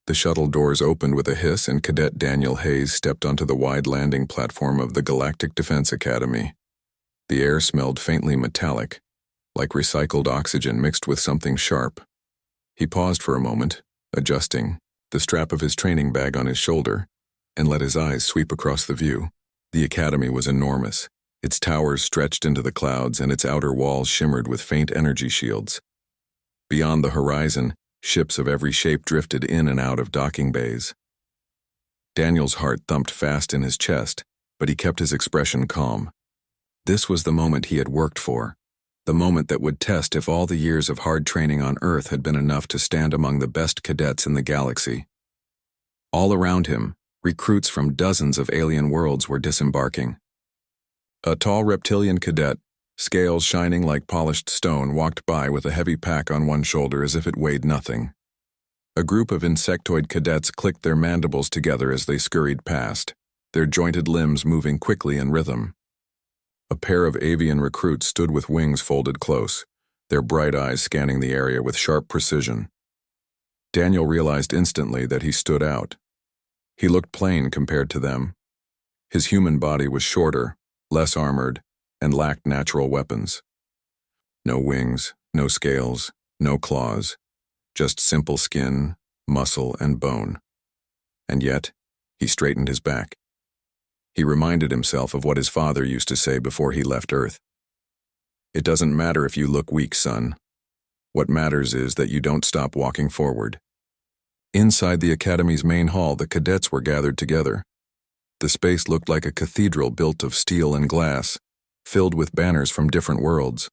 The shuttle doors opened with a hiss and Cadet Daniel Hayes stepped onto the wide landing platform of the Galactic Defense Academy. The air smelled faintly metallic, like recycled oxygen mixed with something sharp. He paused for a moment, adjusting the strap of his training bag on his shoulder, and let his eyes sweep across the view. The academy was enormous. Its towers stretched into the clouds and its outer walls shimmered with faint energy shields. Beyond the horizon, ships of every shape drifted in and out of docking bays. Daniel's heart thumped fast in his chest, but he kept his expression calm. This was the moment he had worked for, the moment that would test if all the years of hard training on Earth had been enough to stand among the best cadets in the galaxy. All around him, recruits from dozens of alien worlds were disembarking. A tall reptilian cadet, scales shining like polished stone, walked by with a heavy pack on one shoulder as if it weighed nothing. A group of insectoid cadets clicked their mandibles together as they scurried past, their jointed limbs moving quickly in rhythm. A pair of avian recruits stood with wings folded close, their bright eyes scanning the area with sharp precision. Daniel realized instantly that he stood out. He looked plain compared to them. His human body was shorter, less armored, and lacked natural weapons. No wings, no scales, no claws, just simple skin, muscle, and bone. And yet, he straightened his back. He reminded himself of what his father used to say before he left Earth. It doesn't matter if you look weak, son. What matters is that you don't stop walking forward. Inside the Academy's main hall, the cadets were gathered together. The space looked like a cathedral built of steel and glass, filled with banners from different worlds.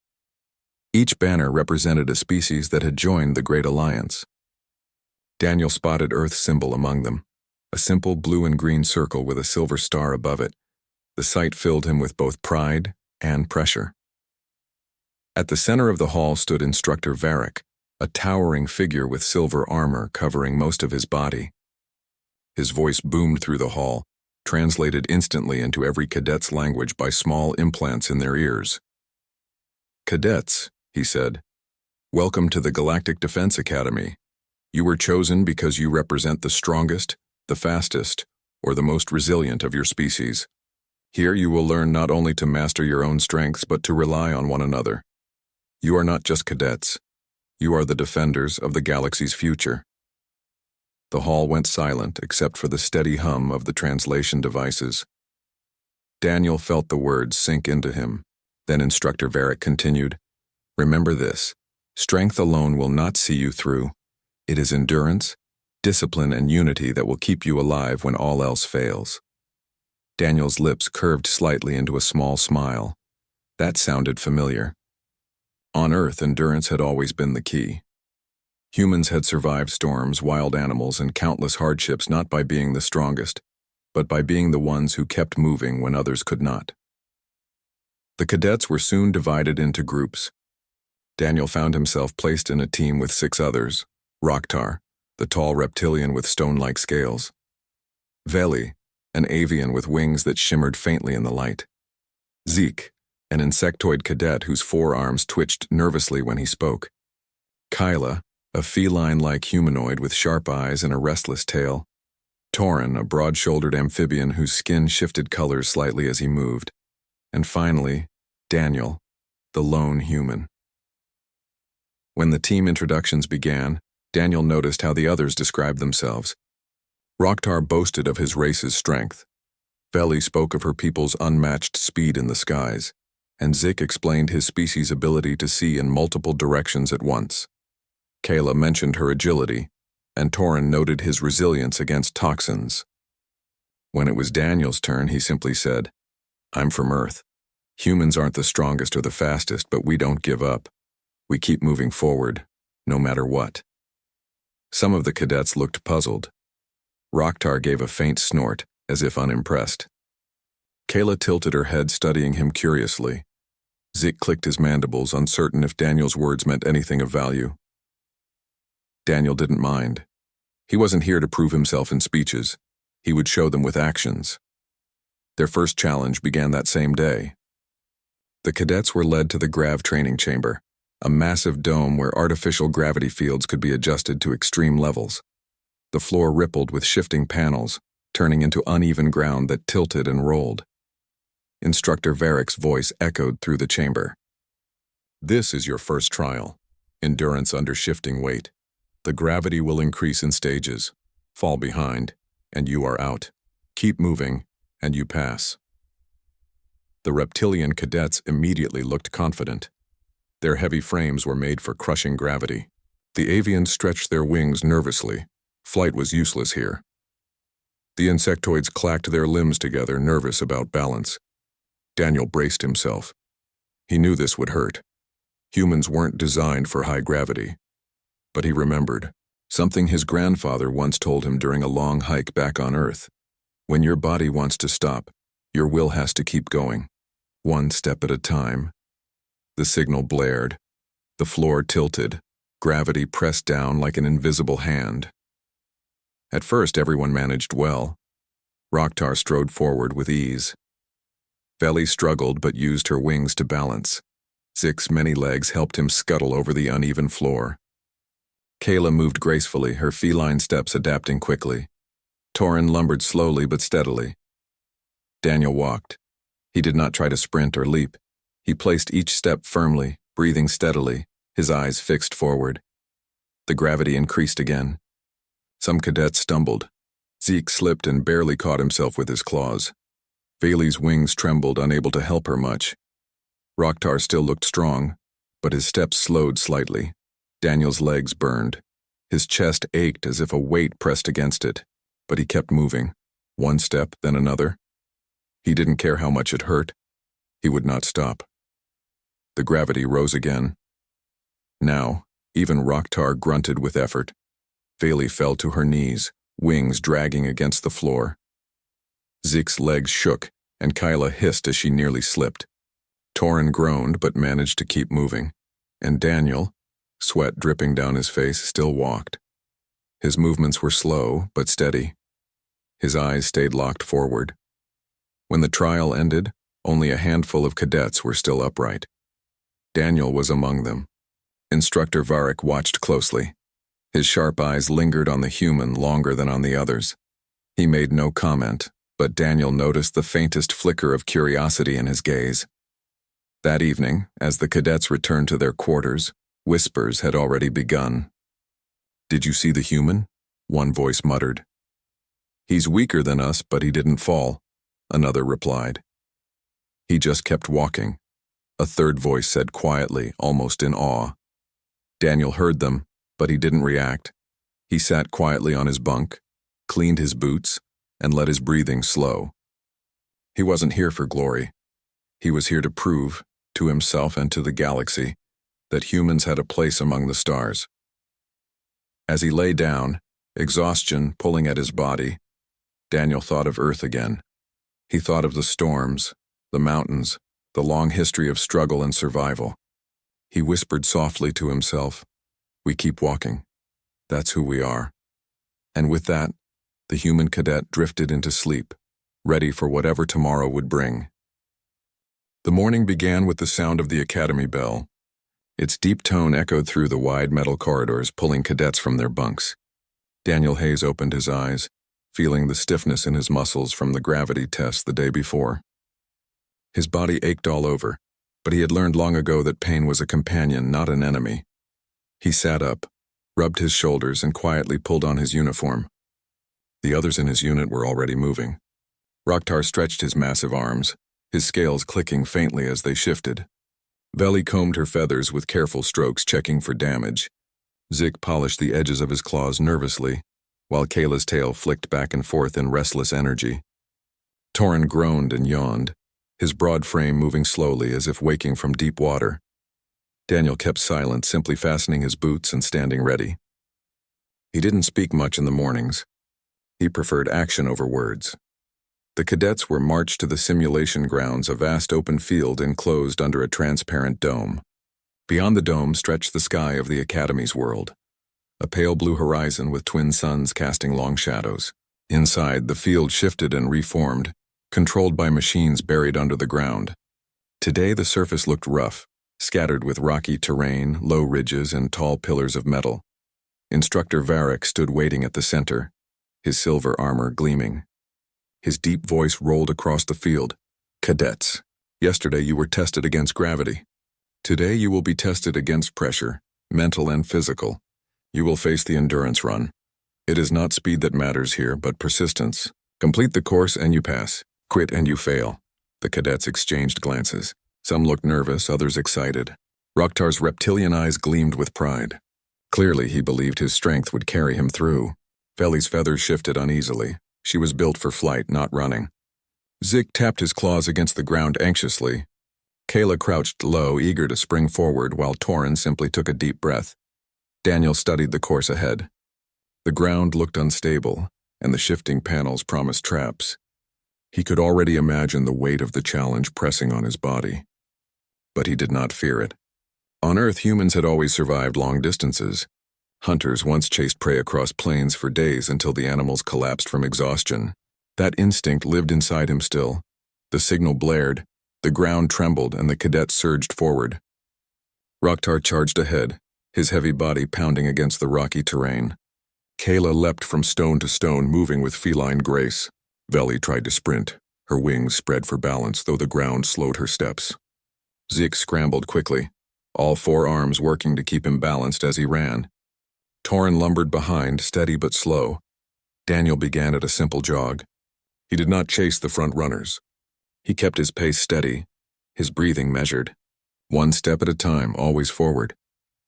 Each banner represented a species that had joined the Great Alliance. Daniel spotted Earth's symbol among them, a simple blue and green circle with a silver star above it. The sight filled him with both pride and pressure. At the center of the hall stood Instructor Varric, a towering figure with silver armor covering most of his body. His voice boomed through the hall, translated instantly into every cadet's language by small implants in their ears. "Cadets," he said, "welcome to the Galactic Defense Academy. You were chosen because you represent the strongest, the fastest, or the most resilient of your species. Here you will learn not only to master your own strengths but to rely on one another. You are not just cadets. You are the defenders of the galaxy's future." The hall went silent except for the steady hum of the translation devices. Daniel felt the words sink into him. Then Instructor Varric continued, "Remember this, strength alone will not see you through. It is endurance, discipline, and unity that will keep you alive when all else fails." Daniel's lips curved slightly into a small smile. That sounded familiar. On Earth, endurance had always been the key. Humans had survived storms, wild animals, and countless hardships not by being the strongest, but by being the ones who kept moving when others could not. The cadets were soon divided into groups. Daniel found himself placed in a team with 6 others: Roktar, the tall reptilian with stone-like scales; Veli, an avian with wings that shimmered faintly in the light; Zeke, an insectoid cadet whose forearms twitched nervously when he spoke; Kyla, a feline-like humanoid with sharp eyes and a restless tail; Torrin, a broad-shouldered amphibian whose skin shifted colors slightly as he moved; and finally, Daniel, the lone human. When the team introductions began, Daniel noticed how the others described themselves. Roktar boasted of his race's strength. Veli spoke of her people's unmatched speed in the skies, and Zik explained his species' ability to see in multiple directions at once. Kayla mentioned her agility, and Torrin noted his resilience against toxins. When it was Daniel's turn, he simply said, "I'm from Earth. Humans aren't the strongest or the fastest, but we don't give up. We keep moving forward, no matter what." Some of the cadets looked puzzled. Roktar gave a faint snort, as if unimpressed. Kayla tilted her head, studying him curiously. Zik clicked his mandibles, uncertain if Daniel's words meant anything of value. Daniel didn't mind. He wasn't here to prove himself in speeches. He would show them with actions. Their first challenge began that same day. The cadets were led to the Grav training chamber, a massive dome where artificial gravity fields could be adjusted to extreme levels. The floor rippled with shifting panels, turning into uneven ground that tilted and rolled. Instructor Varick's voice echoed through the chamber. This is your first trial. Endurance under shifting weight. The gravity will increase in stages. Fall behind, and you are out. Keep moving, and you pass. The reptilian cadets immediately looked confident. Their heavy frames were made for crushing gravity. The avians stretched their wings nervously. Flight was useless here. The insectoids clacked their limbs together, nervous about balance. Daniel braced himself. He knew this would hurt. Humans weren't designed for high gravity. But he remembered something his grandfather once told him during a long hike back on Earth. When your body wants to stop, your will has to keep going. One step at a time. The signal blared. The floor tilted. Gravity pressed down like an invisible hand. At first, everyone managed well. Roktar strode forward with ease. Veli struggled but used her wings to balance. Zik's many legs helped him scuttle over the uneven floor. Kayla moved gracefully, her feline steps adapting quickly. Torrin lumbered slowly but steadily. Daniel walked. He did not try to sprint or leap. He placed each step firmly, breathing steadily, his eyes fixed forward. The gravity increased again. Some cadets stumbled. Zeke slipped and barely caught himself with his claws. Veli's wings trembled, unable to help her much. Roktar still looked strong, but his steps slowed slightly. Daniel's legs burned. His chest ached as if a weight pressed against it, but he kept moving. One step, then another. He didn't care how much it hurt. He would not stop. The gravity rose again. Now, even Roktar grunted with effort. Veli fell to her knees, wings dragging against the floor. Zeke's legs shook, and Kyla hissed as she nearly slipped. Torrin groaned but managed to keep moving, and Daniel, sweat dripping down his face, still walked. His movements were slow but steady. His eyes stayed locked forward. When the trial ended, only a handful of cadets were still upright. Daniel was among them. Instructor Varick watched closely. His sharp eyes lingered on the human longer than on the others. He made no comment, but Daniel noticed the faintest flicker of curiosity in his gaze. That evening, as the cadets returned to their quarters, whispers had already begun. "Did you see the human?" one voice muttered. "He's weaker than us, but he didn't fall," another replied. "He just kept walking," a third voice said quietly, almost in awe. Daniel heard them, but he didn't react. He sat quietly on his bunk, cleaned his boots, and let his breathing slow. He wasn't here for glory. He was here to prove, to himself and to the galaxy, that humans had a place among the stars. As he lay down, exhaustion pulling at his body, Daniel thought of Earth again. He thought of the storms, the mountains, the long history of struggle and survival. He whispered softly to himself, "We keep walking. That's who we are." And with that, the human cadet drifted into sleep, ready for whatever tomorrow would bring. The morning began with the sound of the academy bell. Its deep tone echoed through the wide metal corridors, pulling cadets from their bunks. Daniel Hayes opened his eyes, feeling the stiffness in his muscles from the gravity test the day before. His body ached all over, but he had learned long ago that pain was a companion, not an enemy. He sat up, rubbed his shoulders, and quietly pulled on his uniform. The others in his unit were already moving. Roktar stretched his massive arms, his scales clicking faintly as they shifted. Veli combed her feathers with careful strokes, checking for damage. Zik polished the edges of his claws nervously, while Kayla's tail flicked back and forth in restless energy. Torrin groaned and yawned, his broad frame moving slowly as if waking from deep water. Daniel kept silent, simply fastening his boots and standing ready. He didn't speak much in the mornings. He preferred action over words. The cadets were marched to the simulation grounds, a vast open field enclosed under a transparent dome. Beyond the dome stretched the sky of the Academy's world, a pale blue horizon with twin suns casting long shadows. Inside, the field shifted and reformed, controlled by machines buried under the ground. Today the surface looked rough, scattered with rocky terrain, low ridges, and tall pillars of metal. Instructor Varric stood waiting at the center, his silver armor gleaming. His deep voice rolled across the field. Cadets, yesterday you were tested against gravity. Today you will be tested against pressure, mental and physical. You will face the endurance run. It is not speed that matters here, but persistence. Complete the course and you pass. Quit and you fail. The cadets exchanged glances. Some looked nervous, others excited. Rocktar's reptilian eyes gleamed with pride. Clearly he believed his strength would carry him through. Veli's feathers shifted uneasily. She was built for flight, not running. Zik tapped his claws against the ground anxiously. Kayla crouched low, eager to spring forward, while Torrin simply took a deep breath. Daniel studied the course ahead. The ground looked unstable, and the shifting panels promised traps. He could already imagine the weight of the challenge pressing on his body. But he did not fear it. On Earth, humans had always survived long distances. Hunters once chased prey across plains for days until the animals collapsed from exhaustion. That instinct lived inside him still. The signal blared, the ground trembled, and the cadets surged forward. Rocktar charged ahead, his heavy body pounding against the rocky terrain. Kayla leapt from stone to stone, moving with feline grace. Veli tried to sprint, her wings spread for balance, though the ground slowed her steps. Zik scrambled quickly, all four arms working to keep him balanced as he ran. Torrin lumbered behind, steady but slow. Daniel began at a simple jog. He did not chase the front runners. He kept his pace steady, his breathing measured. One step at a time, always forward.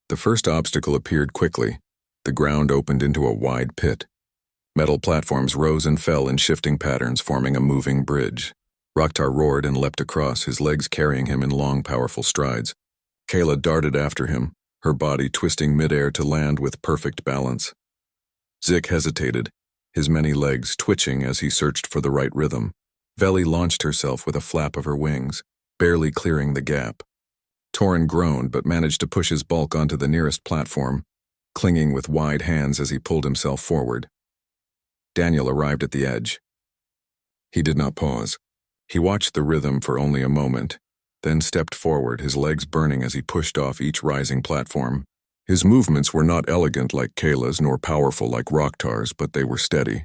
The first obstacle appeared quickly. The ground opened into a wide pit. Metal platforms rose and fell in shifting patterns, forming a moving bridge. Rocktar roared and leapt across, his legs carrying him in long, powerful strides. Kayla darted after him, her body twisting midair to land with perfect balance. Zik hesitated, his many legs twitching as he searched for the right rhythm. Veli launched herself with a flap of her wings, barely clearing the gap. Torrin groaned but managed to push his bulk onto the nearest platform, clinging with wide hands as he pulled himself forward. Daniel arrived at the edge. He did not pause. He watched the rhythm for only a moment, then stepped forward, his legs burning as he pushed off each rising platform. His movements were not elegant like Kayla's nor powerful like Rocktar's, but they were steady.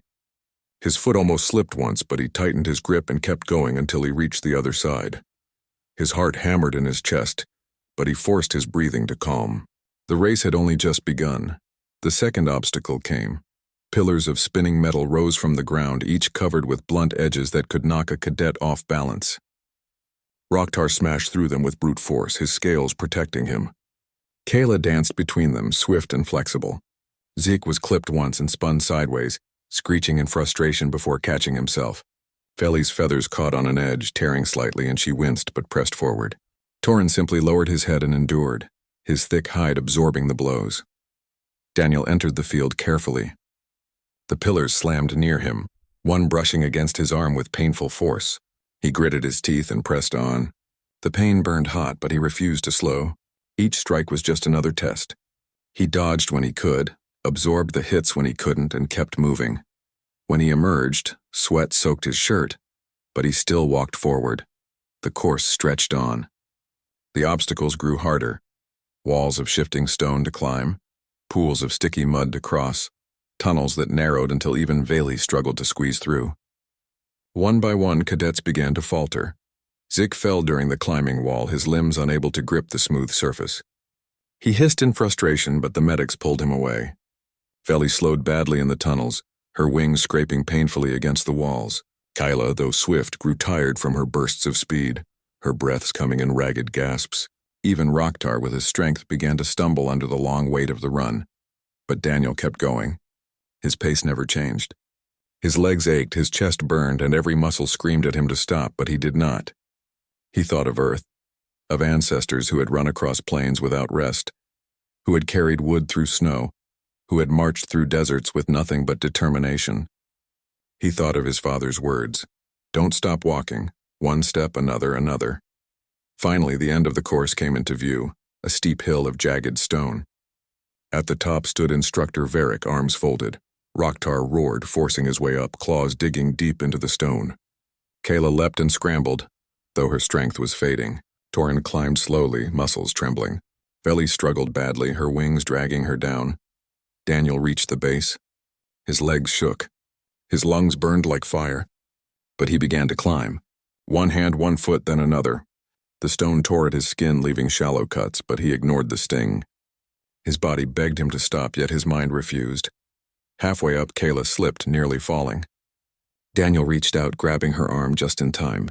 His foot almost slipped once, but he tightened his grip and kept going until he reached the other side. His heart hammered in his chest, but he forced his breathing to calm. The race had only just begun. The second obstacle came. Pillars of spinning metal rose from the ground, each covered with blunt edges that could knock a cadet off balance. Rocktar smashed through them with brute force, his scales protecting him. Kayla danced between them, swift and flexible. Zeke was clipped once and spun sideways, screeching in frustration before catching himself. Veli's feathers caught on an edge, tearing slightly, and she winced but pressed forward. Torrin simply lowered his head and endured, his thick hide absorbing the blows. Daniel entered the field carefully. The pillars slammed near him, one brushing against his arm with painful force. He gritted his teeth and pressed on. The pain burned hot, but he refused to slow. Each strike was just another test. He dodged when he could, absorbed the hits when he couldn't, and kept moving. When he emerged, sweat soaked his shirt, but he still walked forward. The course stretched on. The obstacles grew harder. Walls of shifting stone to climb, pools of sticky mud to cross, tunnels that narrowed until even Veli struggled to squeeze through. One by one, cadets began to falter. Zik fell during the climbing wall, his limbs unable to grip the smooth surface. He hissed in frustration, but the medics pulled him away. Veli slowed badly in the tunnels, her wings scraping painfully against the walls. Kayla, though swift, grew tired from her bursts of speed, her breaths coming in ragged gasps. Even Rocktar, with his strength, began to stumble under the long weight of the run. But Daniel kept going. His pace never changed. His legs ached, his chest burned, and every muscle screamed at him to stop, but he did not. He thought of Earth, of ancestors who had run across plains without rest, who had carried wood through snow, who had marched through deserts with nothing but determination. He thought of his father's words, "Don't stop walking, one step, another, another." Finally, the end of the course came into view, a steep hill of jagged stone. At the top stood Instructor Varric, arms folded. Rocktar roared, forcing his way up, claws digging deep into the stone. Kayla leapt and scrambled, though her strength was fading. Torrin climbed slowly, muscles trembling. Veli struggled badly, her wings dragging her down. Daniel reached the base. His legs shook. His lungs burned like fire. But he began to climb. One hand, one foot, then another. The stone tore at his skin, leaving shallow cuts, but he ignored the sting. His body begged him to stop, yet his mind refused. Halfway up, Kayla slipped, nearly falling. Daniel reached out, grabbing her arm just in time.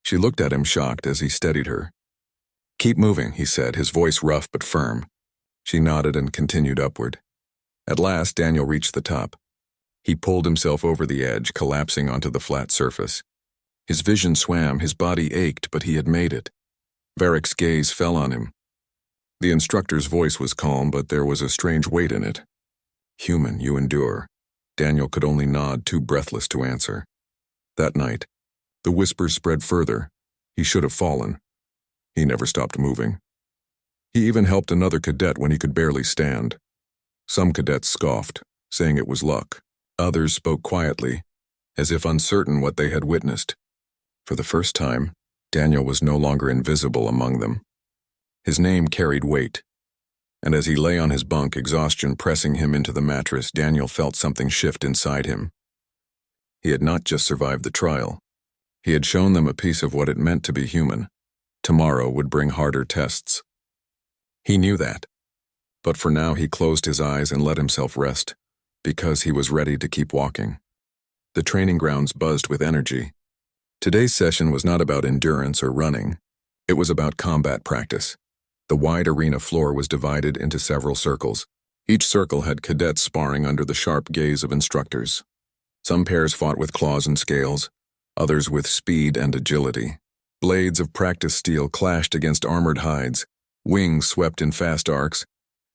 She looked at him, shocked, as he steadied her. "Keep moving," he said, his voice rough but firm. She nodded and continued upward. At last, Daniel reached the top. He pulled himself over the edge, collapsing onto the flat surface. His vision swam, his body ached, but he had made it. Varric's gaze fell on him. The instructor's voice was calm, but there was a strange weight in it. "Human, you endure." Daniel could only nod, too breathless to answer. That night, the whispers spread further. He should have fallen. He never stopped moving. He even helped another cadet when he could barely stand. Some cadets scoffed, saying it was luck. Others spoke quietly, as if uncertain what they had witnessed. For the first time, Daniel was no longer invisible among them. His name carried weight. And as he lay on his bunk, exhaustion pressing him into the mattress, Daniel felt something shift inside him. He had not just survived the trial. He had shown them a piece of what it meant to be human. Tomorrow would bring harder tests. He knew that. But for now, he closed his eyes and let himself rest, because he was ready to keep walking. The training grounds buzzed with energy. Today's session was not about endurance or running. It was about combat practice. The wide arena floor was divided into several circles. Each circle had cadets sparring under the sharp gaze of instructors. Some pairs fought with claws and scales, others with speed and agility. Blades of practice steel clashed against armored hides, wings swept in fast arcs,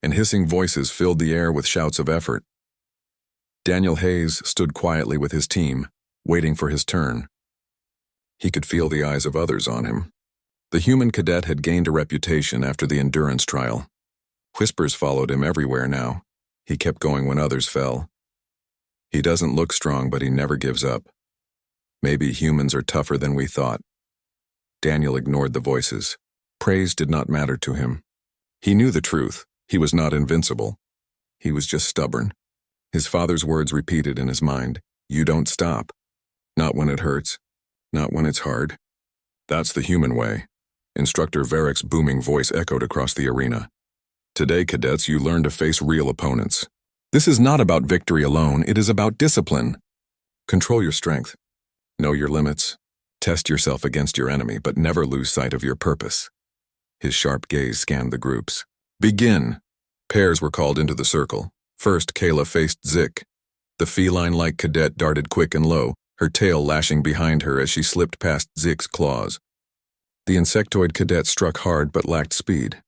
and hissing voices filled the air with shouts of effort. Daniel Hayes stood quietly with his team, waiting for his turn. He could feel the eyes of others on him. The human cadet had gained a reputation after the endurance trial. Whispers followed him everywhere now. He kept going when others fell. He doesn't look strong, but he never gives up. Maybe humans are tougher than we thought. Daniel ignored the voices. Praise did not matter to him. He knew the truth. He was not invincible. He was just stubborn. His father's words repeated in his mind. "You don't stop. Not when it hurts. Not when it's hard." That's the human way. Instructor Varric's booming voice echoed across the arena. "Today, cadets, you learn to face real opponents. This is not about victory alone, it is about discipline. Control your strength. Know your limits. Test yourself against your enemy, but never lose sight of your purpose." His sharp gaze scanned the groups. "Begin." Pairs were called into the circle. First, Kayla faced Zik. The feline-like cadet darted quick and low, her tail lashing behind her as she slipped past Zik's claws. The insectoid cadet struck hard but lacked speed.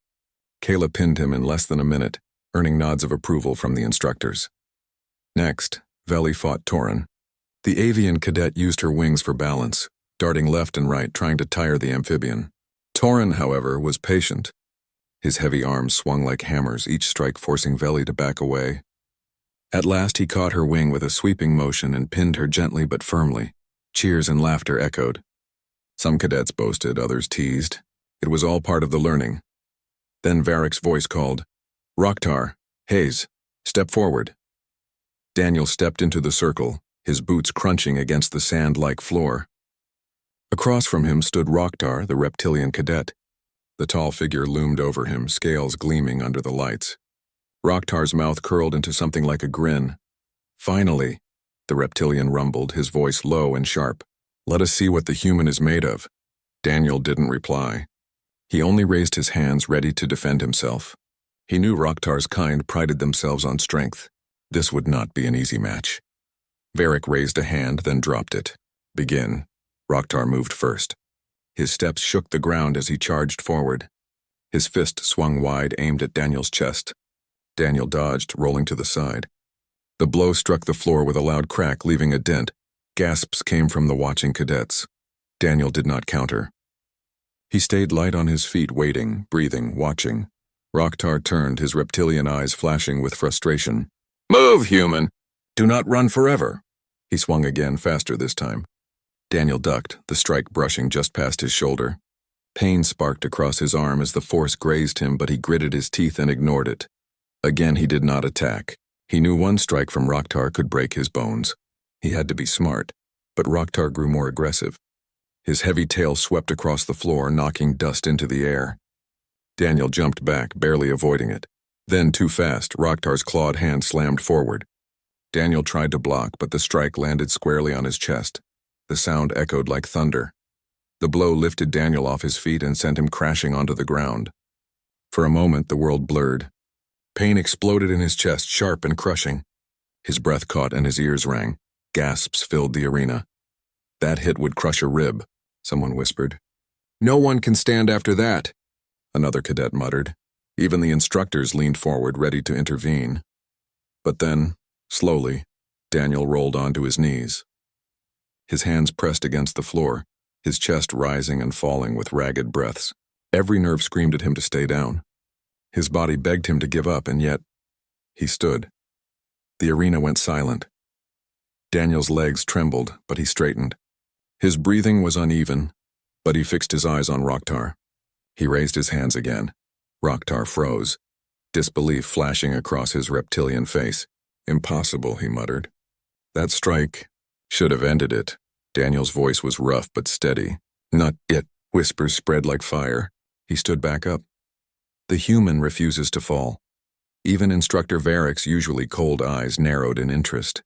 Kayla pinned him in less than a minute, earning nods of approval from the instructors. Next, Veli fought Toryn. The avian cadet used her wings for balance, darting left and right, trying to tire the amphibian. Toryn, however, was patient. His heavy arms swung like hammers, each strike forcing Veli to back away. At last he caught her wing with a sweeping motion and pinned her gently but firmly. Cheers and laughter echoed. Some cadets boasted, others teased. It was all part of the learning. Then Varric's voice called, "Rocktar, Hayes, step forward." Daniel stepped into the circle, his boots crunching against the sand-like floor. Across from him stood Rocktar, the reptilian cadet. The tall figure loomed over him, scales gleaming under the lights. Rocktar's mouth curled into something like a grin. "Finally," the reptilian rumbled, his voice low and sharp. "Let us see what the human is made of." Daniel didn't reply. He only raised his hands, ready to defend himself. He knew Rocktar's kind prided themselves on strength. This would not be an easy match. Varric raised a hand, then dropped it. "Begin." Rocktar moved first. His steps shook the ground as he charged forward. His fist swung wide, aimed at Daniel's chest. Daniel dodged, rolling to the side. The blow struck the floor with a loud crack, leaving a dent. Gasps came from the watching cadets. Daniel did not counter. He stayed light on his feet, waiting, breathing, watching. Rocktar turned, his reptilian eyes flashing with frustration. "Move, human! Do not run forever!" He swung again, faster this time. Daniel ducked, the strike brushing just past his shoulder. Pain sparked across his arm as the force grazed him, but he gritted his teeth and ignored it. Again he did not attack. He knew one strike from Roktar could break his bones. He had to be smart, but Roktar grew more aggressive. His heavy tail swept across the floor, knocking dust into the air. Daniel jumped back, barely avoiding it. Then, too fast, Roktar's clawed hand slammed forward. Daniel tried to block, but the strike landed squarely on his chest. The sound echoed like thunder. The blow lifted Daniel off his feet and sent him crashing onto the ground. For a moment, the world blurred. Pain exploded in his chest, sharp and crushing. His breath caught and his ears rang. Gasps filled the arena. That hit would crush a rib, someone whispered. No one can stand after that, another cadet muttered. Even the instructors leaned forward, ready to intervene. But then, slowly, Daniel rolled onto his knees. His hands pressed against the floor, his chest rising and falling with ragged breaths. Every nerve screamed at him to stay down. His body begged him to give up, and yet, he stood. The arena went silent. Daniel's legs trembled, but he straightened. His breathing was uneven, but he fixed his eyes on Roktar. He raised his hands again. Roktar froze, disbelief flashing across his reptilian face. Impossible, he muttered. That strike should have ended it. Daniel's voice was rough but steady. Not yet. Whispers spread like fire. He stood back up. The human refuses to fall. Even Instructor Varric's usually cold eyes narrowed in interest.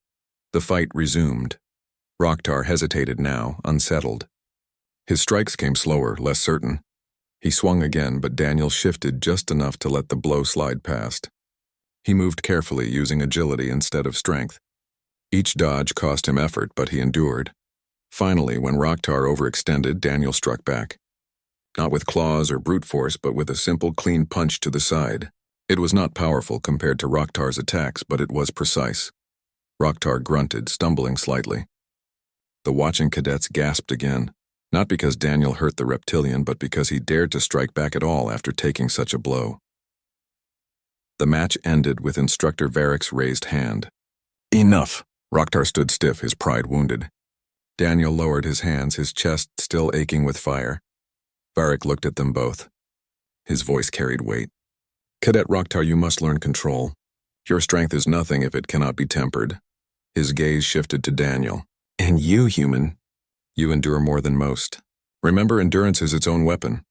The fight resumed. Roktar hesitated now, unsettled. His strikes came slower, less certain. He swung again, but Daniel shifted just enough to let the blow slide past. He moved carefully, using agility instead of strength. Each dodge cost him effort, but he endured. Finally, when Roktar overextended, Daniel struck back. Not with claws or brute force, but with a simple, clean punch to the side. It was not powerful compared to Roktar's attacks, but it was precise. Roktar grunted, stumbling slightly. The watching cadets gasped again, not because Daniel hurt the reptilian, but because he dared to strike back at all after taking such a blow. The match ended with Instructor Varric's raised hand. Enough! Roktar stood stiff, his pride wounded. Daniel lowered his hands, his chest still aching with fire. Varric looked at them both. His voice carried weight. Cadet Roktar, you must learn control. Your strength is nothing if it cannot be tempered. His gaze shifted to Daniel. And you, human, you endure more than most. Remember, endurance is its own weapon.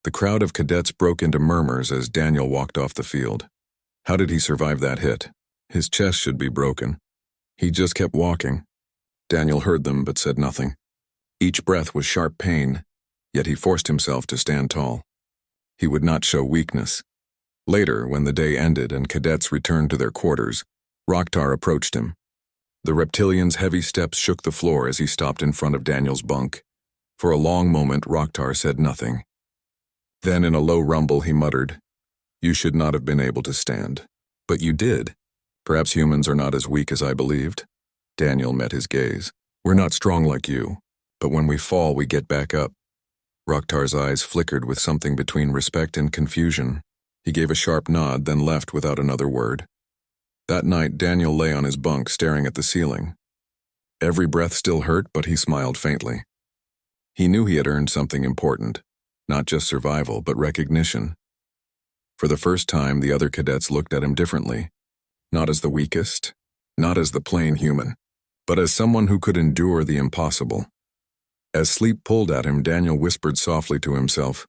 The crowd of cadets broke into murmurs as Daniel walked off the field. How did he survive that hit? His chest should be broken. He just kept walking. Daniel heard them but said nothing. Each breath was sharp pain, yet he forced himself to stand tall. He would not show weakness. Later, when the day ended and cadets returned to their quarters, Roktar approached him. The reptilian's heavy steps shook the floor as he stopped in front of Daniel's bunk. For a long moment, Roktar said nothing. Then, in a low rumble, he muttered, "You should not have been able to stand. But you did. Perhaps humans are not as weak as I believed." Daniel met his gaze. "We're not strong like you, but when we fall, we get back up." Roktar's eyes flickered with something between respect and confusion. He gave a sharp nod, then left without another word. That night, Daniel lay on his bunk, staring at the ceiling. Every breath still hurt, but he smiled faintly. He knew he had earned something important, not just survival, but recognition. For the first time, the other cadets looked at him differently. Not as the weakest, not as the plain human, but as someone who could endure the impossible. As sleep pulled at him, Daniel whispered softly to himself,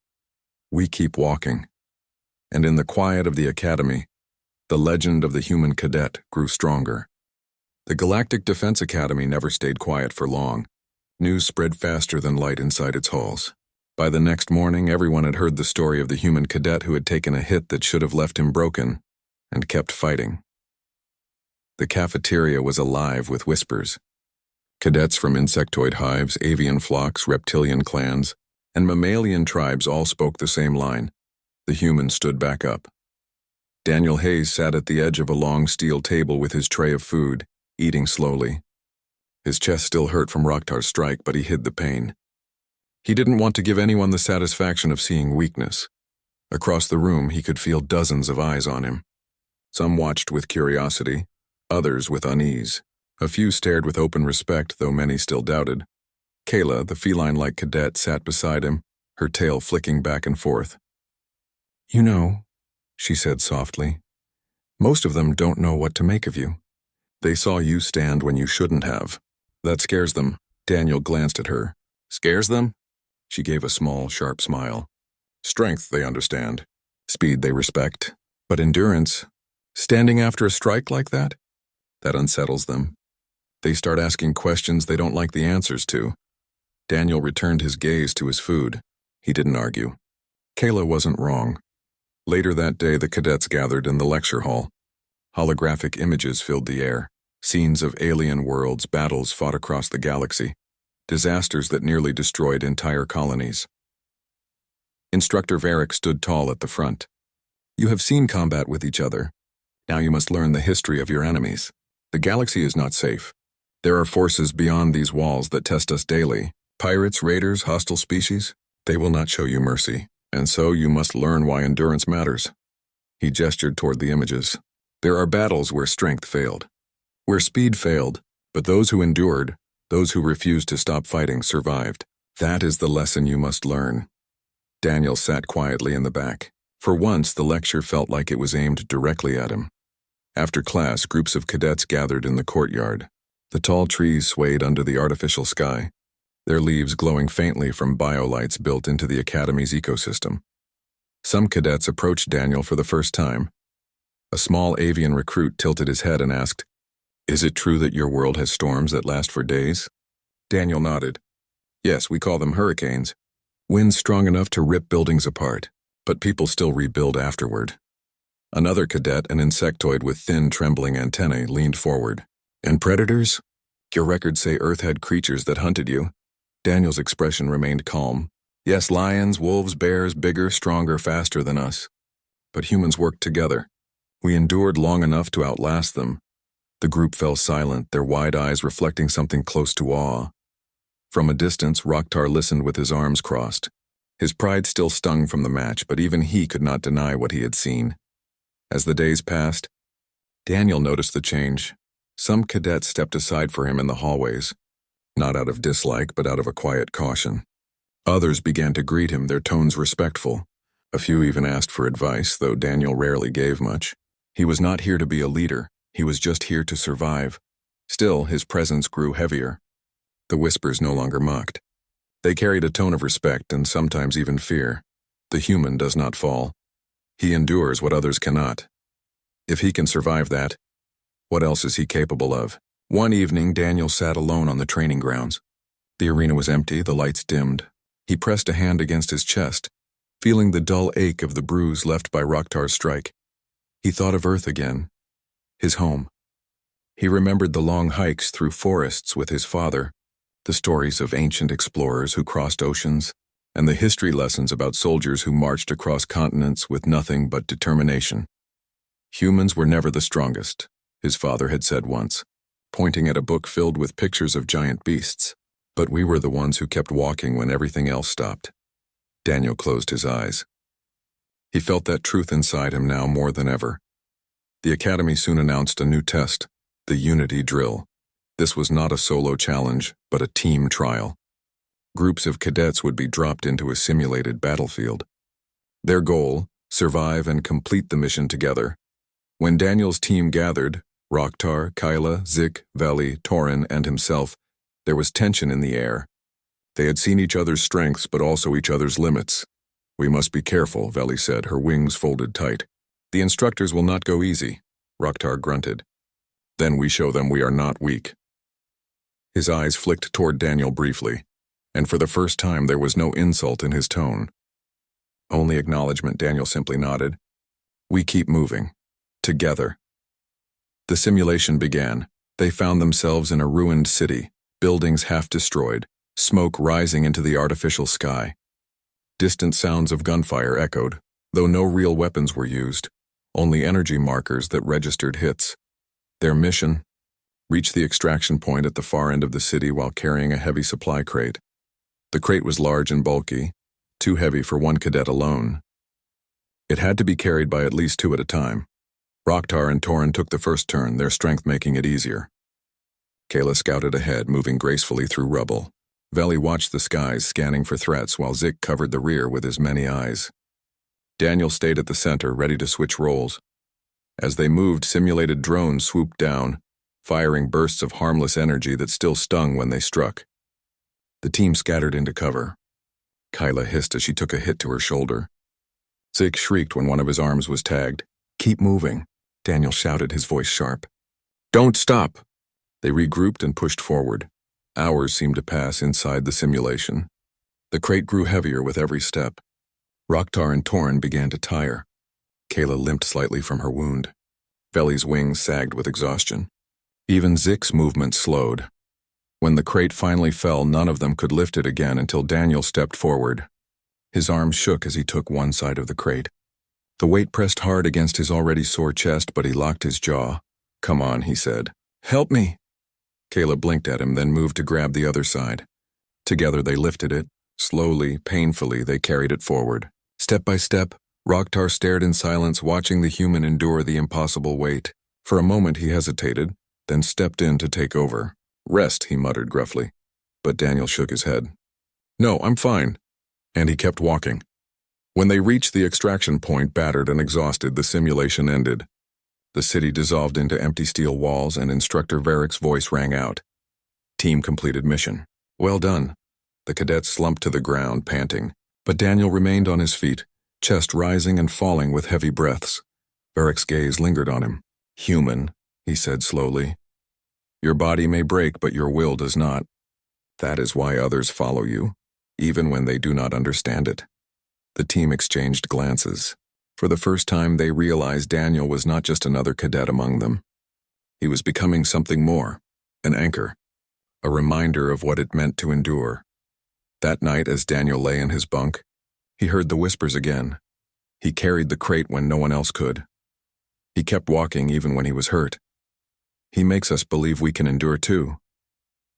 "We keep walking." And in the quiet of the academy, the legend of the human cadet grew stronger. The Galactic Defense Academy never stayed quiet for long. News spread faster than light inside its halls. By the next morning, everyone had heard the story of the human cadet who had taken a hit that should have left him broken, and kept fighting. The cafeteria was alive with whispers. Cadets from insectoid hives, avian flocks, reptilian clans, and mammalian tribes all spoke the same line. The human stood back up. Daniel Hayes sat at the edge of a long steel table with his tray of food, eating slowly. His chest still hurt from Roktar's strike, but he hid the pain. He didn't want to give anyone the satisfaction of seeing weakness. Across the room, he could feel dozens of eyes on him. Some watched with curiosity, others with unease. A few stared with open respect, though many still doubted. Kayla, the feline-like cadet, sat beside him, her tail flicking back and forth. "You know," she said softly, Most of them don't know what to make of you. They saw you stand when you shouldn't have. That scares them. Daniel glanced at her. Scares them? She gave a small, sharp smile. Strength, they understand. Speed, they respect. But endurance, standing after a strike like that unsettles them. They start asking questions they don't like the answers to. Daniel returned his gaze to his food. He didn't argue. Kayla wasn't wrong. Later that day, the cadets gathered in the lecture hall. Holographic images filled the air. Scenes of alien worlds, battles fought across the galaxy. Disasters that nearly destroyed entire colonies. Instructor Varric stood tall at the front. You have seen combat with each other. Now you must learn the history of your enemies. The galaxy is not safe. There are forces beyond these walls that test us daily. Pirates, raiders, hostile species. They will not show you mercy, and so you must learn why endurance matters. He gestured toward the images. There are battles where strength failed, where speed failed, but those who endured, those who refused to stop fighting, survived. That is the lesson you must learn. Daniel sat quietly in the back. For once, the lecture felt like it was aimed directly at him. After class, groups of cadets gathered in the courtyard. The tall trees swayed under the artificial sky, their leaves glowing faintly from biolights built into the Academy's ecosystem. Some cadets approached Daniel for the first time. A small avian recruit tilted his head and asked, "Is it true that your world has storms that last for days?" Daniel nodded. "Yes, we call them hurricanes. Winds strong enough to rip buildings apart, but people still rebuild afterward." Another cadet, an insectoid with thin, trembling antennae, leaned forward. "And predators? Your records say Earth had creatures that hunted you." Daniel's expression remained calm. "Yes, lions, wolves, bears, bigger, stronger, faster than us. But humans worked together. We endured long enough to outlast them." The group fell silent, their wide eyes reflecting something close to awe. From a distance, Roktar listened with his arms crossed. His pride still stung from the match, but even he could not deny what he had seen. As the days passed, Daniel noticed the change. Some cadets stepped aside for him in the hallways, not out of dislike, but out of a quiet caution. Others began to greet him, their tones respectful. A few even asked for advice, though Daniel rarely gave much. He was not here to be a leader, he was just here to survive. Still, his presence grew heavier. The whispers no longer mocked. They carried a tone of respect and sometimes even fear. The human does not fall. He endures what others cannot. If he can survive that, what else is he capable of? One evening, Daniel sat alone on the training grounds. The arena was empty, the lights dimmed. He pressed a hand against his chest, feeling the dull ache of the bruise left by Roktar's strike. He thought of Earth again, his home. He remembered the long hikes through forests with his father, the stories of ancient explorers who crossed oceans, and the history lessons about soldiers who marched across continents with nothing but determination. Humans were never the strongest, his father had said once, pointing at a book filled with pictures of giant beasts. But we were the ones who kept walking when everything else stopped. Daniel closed his eyes. He felt that truth inside him now more than ever. The Academy soon announced a new test, the Unity Drill. This was not a solo challenge, but a team trial. Groups of cadets would be dropped into a simulated battlefield. Their goal, survive and complete the mission together. When Daniel's team gathered, Roktar, Kyla, Zik, Veli, Torin, and himself, there was tension in the air. They had seen each other's strengths, but also each other's limits. "We must be careful," Veli said, her wings folded tight. "The instructors will not go easy," Roktar grunted. "Then we show them we are not weak." His eyes flicked toward Daniel briefly, and for the first time there was no insult in his tone. Only acknowledgement. Daniel simply nodded. "We keep moving. Together." The simulation began. They found themselves in a ruined city, buildings half destroyed, smoke rising into the artificial sky. Distant sounds of gunfire echoed, though no real weapons were used, only energy markers that registered hits. Their mission? Reach the extraction point at the far end of the city while carrying a heavy supply crate. The crate was large and bulky, too heavy for one cadet alone. It had to be carried by at least two at a time. Roktar and Torin took the first turn, their strength making it easier. Kayla scouted ahead, moving gracefully through rubble. Veli watched the skies, scanning for threats, while Zik covered the rear with his many eyes. Daniel stayed at the center, ready to switch roles. As they moved, simulated drones swooped down, firing bursts of harmless energy that still stung when they struck. The team scattered into cover. Kyla hissed as she took a hit to her shoulder. Zeke shrieked when one of his arms was tagged. "Keep moving," Daniel shouted, his voice sharp. "Don't stop!" They regrouped and pushed forward. Hours seemed to pass inside the simulation. The crate grew heavier with every step. Roktar and Toryn began to tire. Kayla limped slightly from her wound. Veli's wings sagged with exhaustion. Even Zik's movement slowed. When the crate finally fell, none of them could lift it again until Daniel stepped forward. His arms shook as he took one side of the crate. The weight pressed hard against his already sore chest, but he locked his jaw. "Come on," he said. "Help me." Kayla blinked at him, then moved to grab the other side. Together they lifted it. Slowly, painfully, they carried it forward. Step by step, Roktar stared in silence, watching the human endure the impossible weight. For a moment he hesitated, then stepped in to take over. "Rest," he muttered gruffly. But Daniel shook his head. "No, I'm fine." And he kept walking. When they reached the extraction point, battered and exhausted, the simulation ended. The city dissolved into empty steel walls, and Instructor Varick's voice rang out. "Team completed mission. Well done." The cadets slumped to the ground, panting, but Daniel remained on his feet, chest rising and falling with heavy breaths. Varick's gaze lingered on him. "Human," he said slowly. "Your body may break, but your will does not. That is why others follow you, even when they do not understand it." The team exchanged glances. For the first time, they realized Daniel was not just another cadet among them. He was becoming something more, an anchor, a reminder of what it meant to endure. That night, as Daniel lay in his bunk, he heard the whispers again. He carried the crate when no one else could. He kept walking even when he was hurt. He makes us believe we can endure too.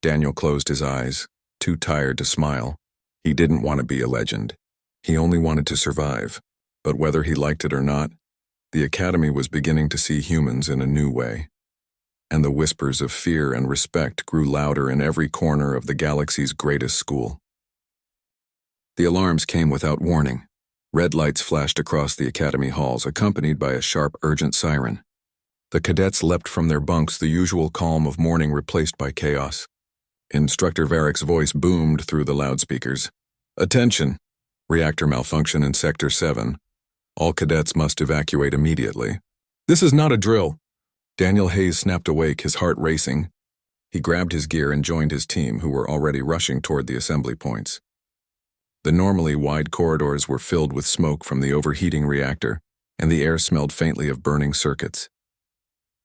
Daniel closed his eyes, too tired to smile. He didn't want to be a legend. He only wanted to survive. But whether he liked it or not, the Academy was beginning to see humans in a new way. And the whispers of fear and respect grew louder in every corner of the galaxy's greatest school. The alarms came without warning. Red lights flashed across the Academy halls, accompanied by a sharp, urgent siren. The cadets leapt from their bunks, the usual calm of morning replaced by chaos. Instructor Varick's voice boomed through the loudspeakers. "Attention! Reactor malfunction in Sector 7. All cadets must evacuate immediately." "This is not a drill." Daniel Hayes snapped awake, his heart racing. He grabbed his gear and joined his team, who were already rushing toward the assembly points. The normally wide corridors were filled with smoke from the overheating reactor, and the air smelled faintly of burning circuits.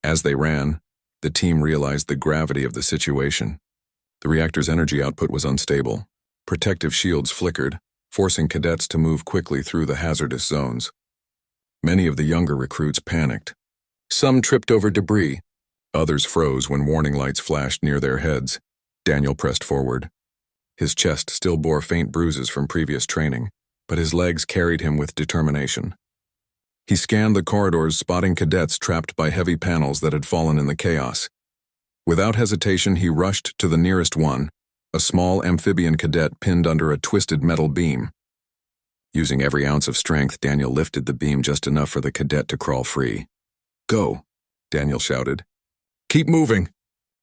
As they ran, the team realized the gravity of the situation. The reactor's energy output was unstable. Protective shields flickered, forcing cadets to move quickly through the hazardous zones. Many of the younger recruits panicked. Some tripped over debris. Others froze when warning lights flashed near their heads. Daniel pressed forward. His chest still bore faint bruises from previous training, but his legs carried him with determination. He scanned the corridors, spotting cadets trapped by heavy panels that had fallen in the chaos. Without hesitation, he rushed to the nearest one, a small amphibian cadet pinned under a twisted metal beam. Using every ounce of strength, Daniel lifted the beam just enough for the cadet to crawl free. "Go," Daniel shouted. "Keep moving."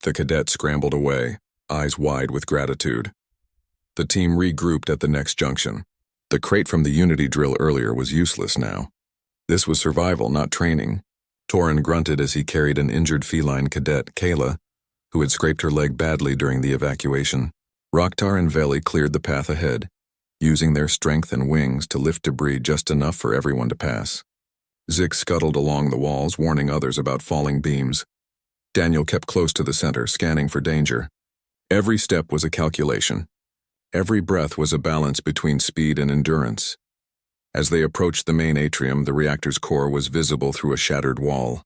The cadet scrambled away, eyes wide with gratitude. The team regrouped at the next junction. The crate from the Unity drill earlier was useless now. This was survival, not training. Toryn grunted as he carried an injured feline cadet, Kayla, who had scraped her leg badly during the evacuation. Roktar and Veli cleared the path ahead, using their strength and wings to lift debris just enough for everyone to pass. Zik scuttled along the walls, warning others about falling beams. Daniel kept close to the center, scanning for danger. Every step was a calculation. Every breath was a balance between speed and endurance. As they approached the main atrium, the reactor's core was visible through a shattered wall.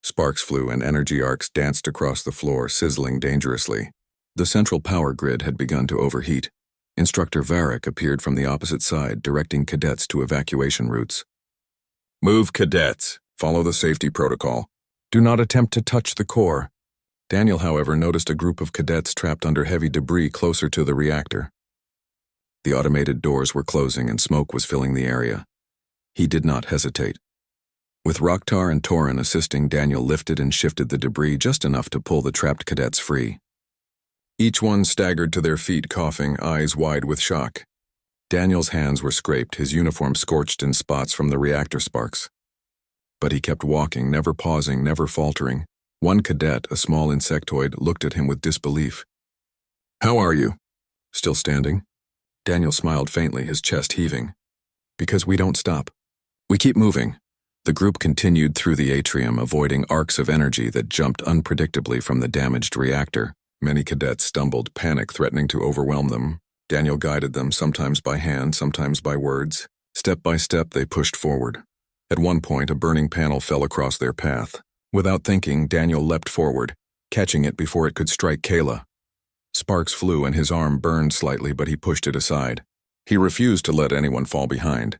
Sparks flew and energy arcs danced across the floor, sizzling dangerously. The central power grid had begun to overheat. Instructor Varick appeared from the opposite side, directing cadets to evacuation routes. "Move, cadets. Follow the safety protocol. Do not attempt to touch the core." Daniel, however, noticed a group of cadets trapped under heavy debris closer to the reactor. The automated doors were closing and smoke was filling the area. He did not hesitate. With Roktar and Torin assisting, Daniel lifted and shifted the debris just enough to pull the trapped cadets free. Each one staggered to their feet, coughing, eyes wide with shock. Daniel's hands were scraped, his uniform scorched in spots from the reactor sparks. But he kept walking, never pausing, never faltering. One cadet, a small insectoid, looked at him with disbelief. "How are you?" "Still standing?" Daniel smiled faintly, his chest heaving. "Because we don't stop. We keep moving." The group continued through the atrium, avoiding arcs of energy that jumped unpredictably from the damaged reactor. Many cadets stumbled, panic threatening to overwhelm them. Daniel guided them, sometimes by hand, sometimes by words. Step by step, they pushed forward. At one point, a burning panel fell across their path. Without thinking, Daniel leapt forward, catching it before it could strike Kayla. Sparks flew and his arm burned slightly, but he pushed it aside. He refused to let anyone fall behind.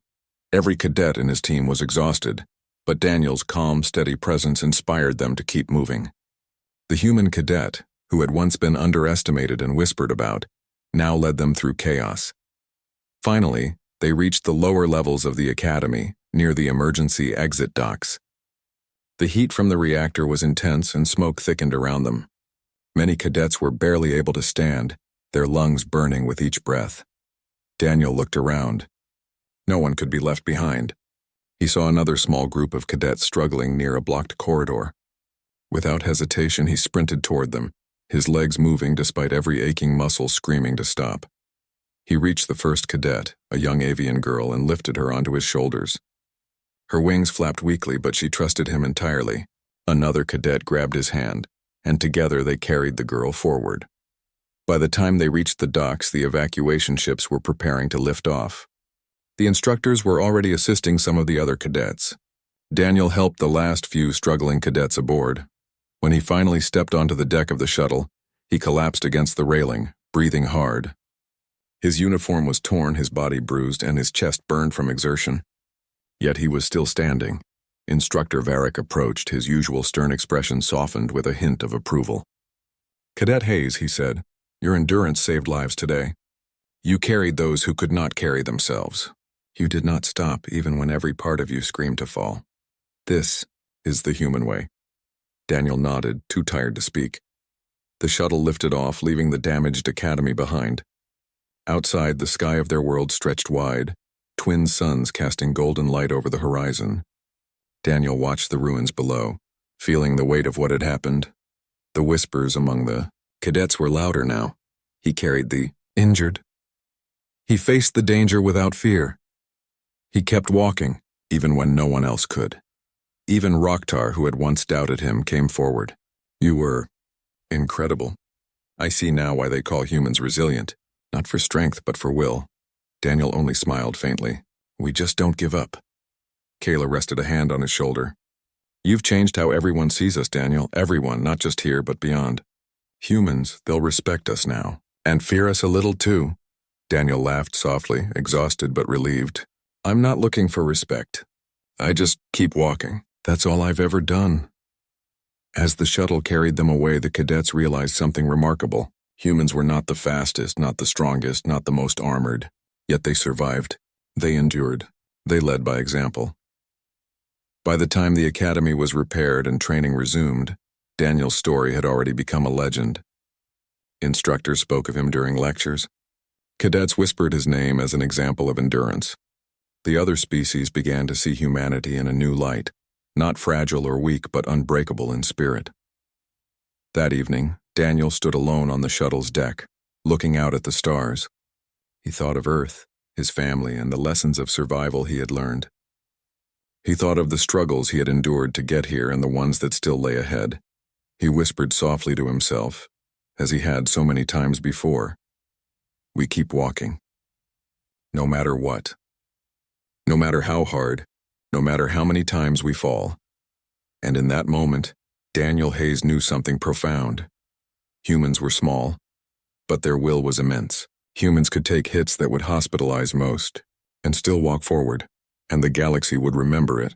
Every cadet in his team was exhausted, but Daniel's calm, steady presence inspired them to keep moving. The human cadet, who had once been underestimated and whispered about, now led them through chaos. Finally, they reached the lower levels of the academy, near the emergency exit docks. The heat from the reactor was intense and smoke thickened around them. Many cadets were barely able to stand, their lungs burning with each breath. Daniel looked around. No one could be left behind. He saw another small group of cadets struggling near a blocked corridor. Without hesitation, he sprinted toward them, his legs moving despite every aching muscle screaming to stop. He reached the first cadet, a young avian girl, and lifted her onto his shoulders. Her wings flapped weakly, but she trusted him entirely. Another cadet grabbed his hand, and together they carried the girl forward. By the time they reached the docks, the evacuation ships were preparing to lift off. The instructors were already assisting some of the other cadets. Daniel helped the last few struggling cadets aboard. When he finally stepped onto the deck of the shuttle, he collapsed against the railing, breathing hard. His uniform was torn, his body bruised, and his chest burned from exertion. Yet he was still standing. Instructor Varric approached, his usual stern expression softened with a hint of approval. "Cadet Hayes," he said, "your endurance saved lives today. You carried those who could not carry themselves. You did not stop even when every part of you screamed to fall. This is the human way." Daniel nodded, too tired to speak. The shuttle lifted off, leaving the damaged academy behind. Outside, the sky of their world stretched wide, twin suns casting golden light over the horizon. Daniel watched the ruins below, feeling the weight of what had happened. The whispers among the cadets were louder now. He carried the injured. He faced the danger without fear. He kept walking, even when no one else could. Even Roktar, who had once doubted him, came forward. "You were incredible. I see now why they call humans resilient, not for strength but for will." Daniel only smiled faintly. "We just don't give up." Kayla rested a hand on his shoulder. "You've changed how everyone sees us, Daniel. Everyone, not just here but beyond. Humans, they'll respect us now. And fear us a little too." Daniel laughed softly, exhausted but relieved. "I'm not looking for respect. I just keep walking. That's all I've ever done." As the shuttle carried them away, the cadets realized something remarkable. Humans were not the fastest, not the strongest, not the most armored. Yet they survived. They endured. They led by example. By the time the academy was repaired and training resumed, Daniel's story had already become a legend. Instructors spoke of him during lectures. Cadets whispered his name as an example of endurance. The other species began to see humanity in a new light, not fragile or weak but unbreakable in spirit. That evening, Daniel stood alone on the shuttle's deck, looking out at the stars. He thought of Earth, his family, and the lessons of survival he had learned. He thought of the struggles he had endured to get here and the ones that still lay ahead. He whispered softly to himself, as he had so many times before, "We keep walking. No matter what. No matter how hard, no matter how many times we fall." And in that moment, Daniel Hayes knew something profound. Humans were small, but their will was immense. Humans could take hits that would hospitalize most, and still walk forward, and the galaxy would remember it.